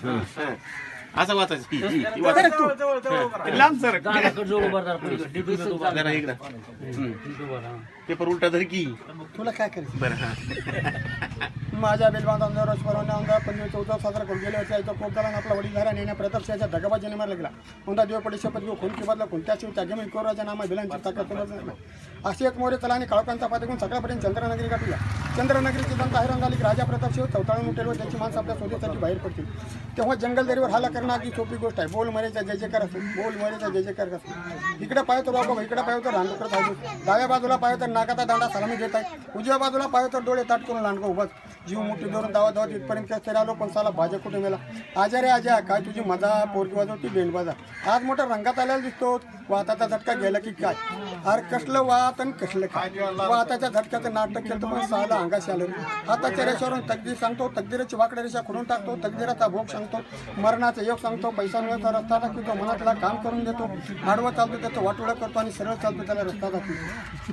असं वाचायचं लांब सर जरा इकडं पेपर उलटा धर की तुला काय करायचं बरं हा माझ्या बेलबांधा रोजपर्यंत आमदार 15-14 साजरा करून गेले होते कोकदाला आपला वडीलधारा नेण्या प्रतापशाच्या दगाबाजीने मारला गेला कोणता देवपडी शपथ घेऊ खून की बदला कोणत्याच त्या जमीन कोराच्या नामा बिलांची ताकद नाही अशी एक मोरे चला आणि काळोखांचा पाठवून सगळ्यापर्यंत चंद्रनगरी गाठूया चंद्रनगरीची जनता हैराण झाली की राजा प्रतापशिव चवताळून उठेल व त्याची माणसं आपल्या शोधेसाठी बाहेर पडतील तेव्हा जंगलदरीवर हल्ला करणं अगदी सोपी गोष्ट आहे बोल मरेचा जय जयकार असतो बोल मरेचा जय जयकार असतो इकडे पाहतो बाबा इकडे पाहतो रांडोकर पाहतो डाव्या बाजूला पाहतो नाकाचा दांडा सलामी देत आहे उजव्या बाजूला पाहतो डोळे ताट करून लांडगं उभाच जीव मोठी धरून धावत धावत इथपर्यंत कसं आलो पण साला भाज्या कुठे मेला आजा रे आजा काय तुझी मजा पोरगी वाजवती बेंडबाजा आज मोठा रंगात आलेला दिसतो वाताचा झटका गेला की काय अरे कसलं वात आणि कसलं काय वाताच्या झटक्याचं नाटक केलं पण साला अंगाशी आलं हाताच्या रेषावरून तकदीर सांगतो तकदीराची वाकड्या रेषा खुडून टाकतो तकदीराचा भोग सांगतो मरणाचा योग सांगतो पैसा मिळवता रस्ता दाखवतो मनातला काम करून देतो आडवा चालतो त्याचं वाटोळं करतो आणि सरळ चालतो त्याला रस्ता दाखवतो